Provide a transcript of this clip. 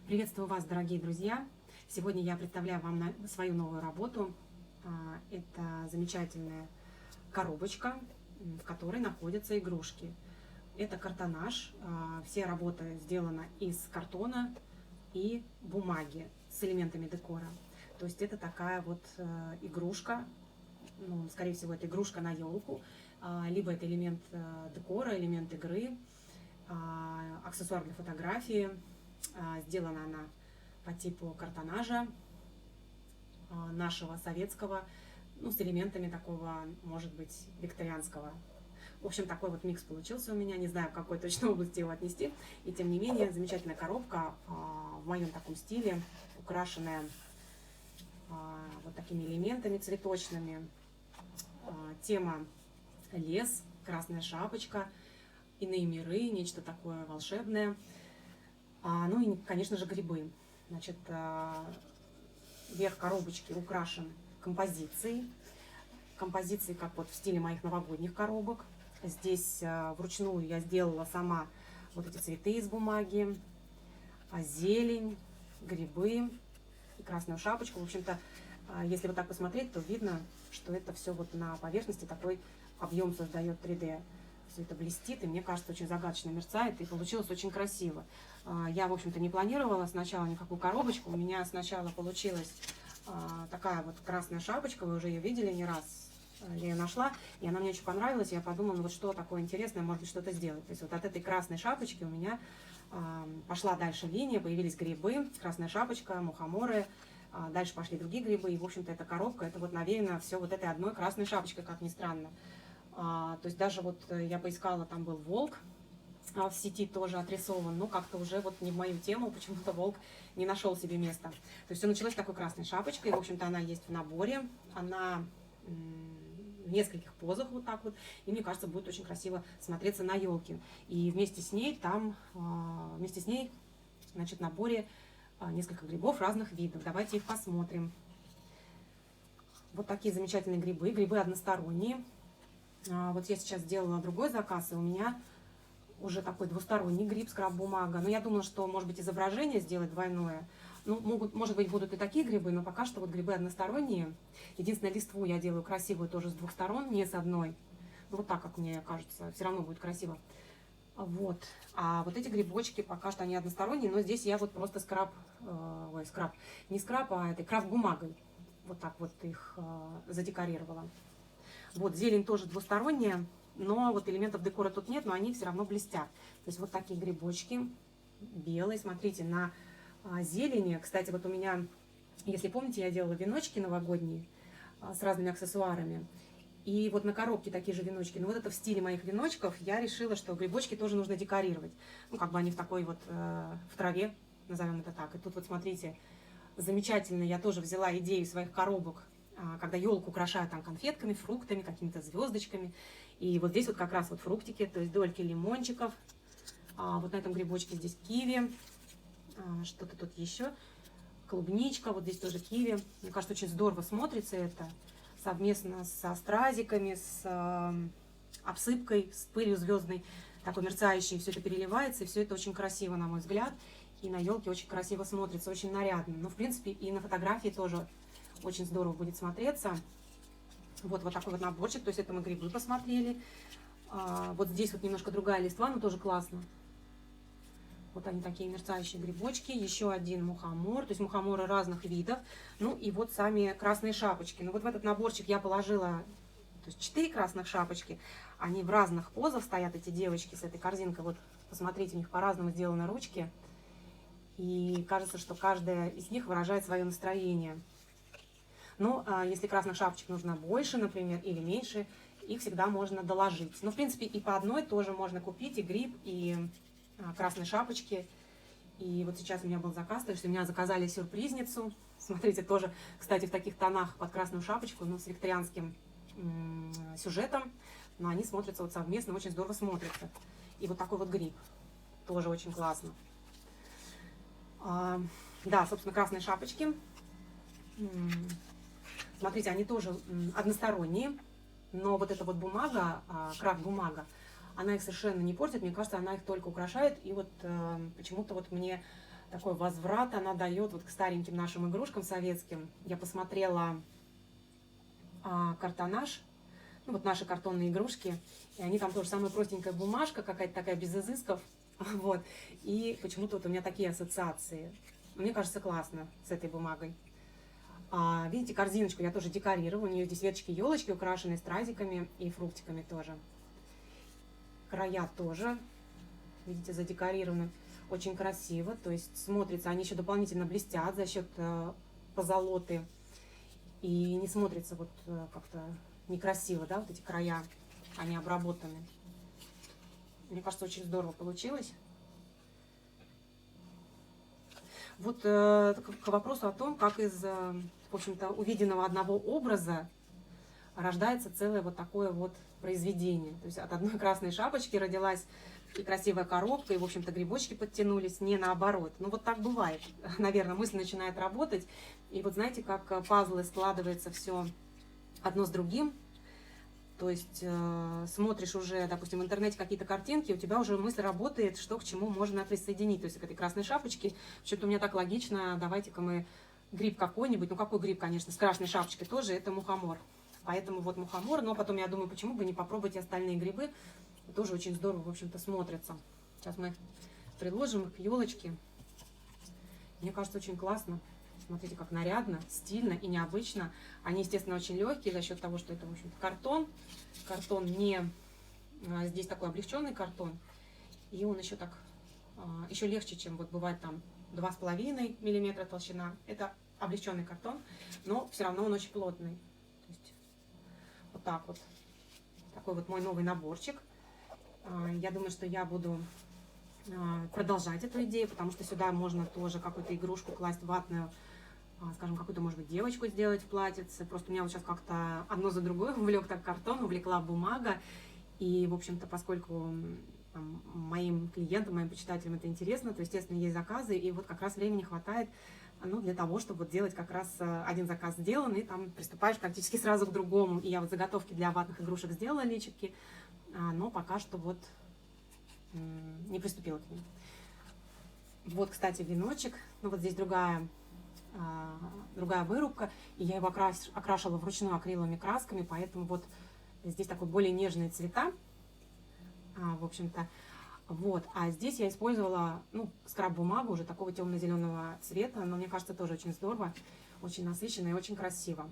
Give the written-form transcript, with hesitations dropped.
Приветствую вас, дорогие друзья! Сегодня я представляю вам свою новую работу. Это замечательная коробочка, в которой находятся игрушки. Это картонаж. Вся работа сделана из картона и бумаги с элементами декора. То есть это такая вот игрушка, скорее всего, это игрушка на елку, либо это элемент декора, элемент игры, аксессуар для фотографии. Сделана она по типу картонажа нашего советского, с элементами такого, может быть, викторианского. В общем, такой вот микс получился у меня. Не знаю, в какой точно области его отнести. И тем не менее, замечательная коробка в моем таком стиле, украшенная вот такими элементами цветочными. Тема лес, красная шапочка, иные миры, нечто такое волшебное. Ну и, конечно же, грибы. Значит, верх коробочки украшен композицией. Композиции, как вот в стиле моих новогодних коробок. Здесь вручную я сделала сама вот эти цветы из бумаги, зелень, грибы и красную шапочку. В общем-то, если вот так посмотреть, то видно, что это все вот на поверхности такой объем создает 3D. Все это блестит, и мне кажется, очень загадочно мерцает, и получилось очень красиво. Я, в общем-то, не планировала сначала никакую коробочку. У меня сначала получилась такая вот красная шапочка, вы уже ее видели не раз. Я ее нашла, и она мне очень понравилась. Я подумала, вот что такое интересное, может быть, что-то сделать. То есть вот от этой красной шапочки у меня пошла дальше линия, появились грибы, красная шапочка, мухоморы. Дальше пошли другие грибы, и, в общем-то, эта коробка, это вот навеяно все вот этой одной красной шапочкой, как ни странно. То есть даже вот я поискала, там был волк в сети тоже отрисован, но как-то уже вот не в мою тему, почему-то волк не нашел себе места. То есть все началось такой красной шапочкой, в общем-то она есть в наборе, она в нескольких позах вот так вот, и мне кажется, будет очень красиво смотреться на елке. И вместе с ней значит, в наборе несколько грибов разных видов. Давайте их посмотрим. Вот такие замечательные грибы, грибы односторонние. Вот я сейчас сделала другой заказ, и у меня уже такой двусторонний гриб, скраб-бумага. Но я думала, что, может быть, изображение сделать двойное. Может быть, будут и такие грибы, но пока что вот грибы односторонние. Единственное, листву я делаю красивую тоже с двух сторон, не с одной. Вот так, как мне кажется, все равно будет красиво. Вот. А вот эти грибочки, пока что они односторонние, но здесь я вот просто не скраб, а этой крафт-бумагой. Вот так вот их задекорировала. Вот, зелень тоже двусторонняя, но вот элементов декора тут нет, но они все равно блестят. То есть вот такие грибочки белые, смотрите, на зелени. Кстати, вот у меня, если помните, я делала веночки новогодние с разными аксессуарами. И вот на коробке такие же веночки. Но вот это в стиле моих веночков я решила, что грибочки тоже нужно декорировать. Как бы они в такой вот, в траве, назовем это так. И тут вот смотрите, замечательно, я тоже взяла идею своих коробок, когда елку украшают там конфетками, фруктами, какими-то звездочками. И вот здесь вот как раз вот фруктики, то есть дольки лимончиков. Вот на этом грибочке здесь киви. Что-то тут еще. Клубничка, вот здесь тоже киви. Мне кажется, очень здорово смотрится это. Совместно со стразиками, с обсыпкой, с пылью звездной, такой мерцающей. Все это переливается, и все это очень красиво, на мой взгляд. И на елке очень красиво смотрится, очень нарядно. Но, в принципе, и на фотографии тоже очень здорово будет смотреться. Вот такой вот наборчик, то есть это мы грибы посмотрели. Вот здесь вот немножко другая листва, но тоже классно. Вот они такие мерцающие грибочки. Еще один мухомор, то есть мухоморы разных видов. Ну и вот сами красные шапочки. Ну вот в этот наборчик я положила, то есть 4 красных шапочки. Они в разных позах стоят, эти девочки с этой корзинкой. Вот посмотрите, у них по-разному сделаны ручки. И кажется, что каждая из них выражает свое настроение. Но если красных шапочек нужно больше, например, или меньше, их всегда можно доложить. Но, в принципе, и по одной тоже можно купить и гриб, и красные шапочки. И вот сейчас у меня был заказ, то есть у меня заказали сюрпризницу. Смотрите, тоже, кстати, в таких тонах под красную шапочку, но с викторианским сюжетом. Но они смотрятся вот совместно, очень здорово смотрятся. И вот такой вот гриб. Тоже очень классно. Да, собственно, красные шапочки. Смотрите, они тоже односторонние, но вот эта вот бумага, крафт-бумага, она их совершенно не портит, мне кажется, она их только украшает. И вот почему-то вот мне такой возврат она дает вот к стареньким нашим игрушкам советским. Я посмотрела картонаж, ну вот наши картонные игрушки, и они там тоже самая простенькая бумажка, какая-то такая без изысков, вот, и почему-то вот у меня такие ассоциации. Мне кажется, классно с этой бумагой. Видите, корзиночку я тоже декорировала, у нее здесь веточки елочки украшены стразиками и фруктиками тоже. Края тоже, видите, задекорированы. Очень красиво, то есть смотрится, они еще дополнительно блестят за счет позолоты. И не смотрится вот как-то некрасиво, да, вот эти края, они обработаны. Мне кажется, очень здорово получилось. Вот к вопросу о том, как из, в общем-то, увиденного одного образа рождается целое вот такое вот произведение. То есть от одной красной шапочки родилась и красивая коробка, и, в общем-то, грибочки подтянулись, не наоборот. Ну, вот так бывает. Наверное, мысль начинает работать. И вот знаете, как пазлы складывается все одно с другим. То есть смотришь уже, допустим, в интернете какие-то картинки, у тебя уже мысль работает, что к чему можно присоединить. То есть к этой красной шапочке. Что-то у меня так логично, давайте-ка мы гриб какой-нибудь, ну какой гриб, конечно, с красной шапочкой тоже, это мухомор. Поэтому вот мухомор, но потом я думаю, почему бы не попробовать и остальные грибы. Тоже очень здорово, в общем-то, смотрятся. Сейчас мы приложим их к елочке. Мне кажется, очень классно. Смотрите, как нарядно, стильно и необычно. Они, естественно, очень легкие за счет того, что это, в общем-то, картон. Картон не... Здесь такой облегченный картон. И он еще так... Еще легче, чем вот бывает там 2,5 мм толщина. Это облегченный картон, но все равно он очень плотный. То есть вот так вот. Такой вот мой новый наборчик. Я думаю, что я буду продолжать эту идею, потому что сюда можно тоже какую-то игрушку класть ватную, скажем, какую-то, может быть, девочку сделать в платьице. Просто у меня вот сейчас как-то одно за другое увлек так картон, увлекла бумага. И, в общем-то, поскольку там, моим клиентам, моим почитателям это интересно, то, естественно, есть заказы, и вот как раз времени хватает, ну, для того, чтобы вот делать как раз один заказ сделан, и там приступаешь практически сразу к другому. И я вот заготовки для ватных игрушек сделала, личики, но пока что вот не приступила к ним. Вот, кстати, веночек. Ну, вот здесь другая вырубка. И я его окрашивала вручную акриловыми красками, поэтому вот здесь такой более нежные цвета, в общем-то. Вот, а здесь я использовала, ну, скраб-бумагу уже такого темно-зеленого цвета, но мне кажется, тоже очень здорово, очень насыщенно и очень красиво.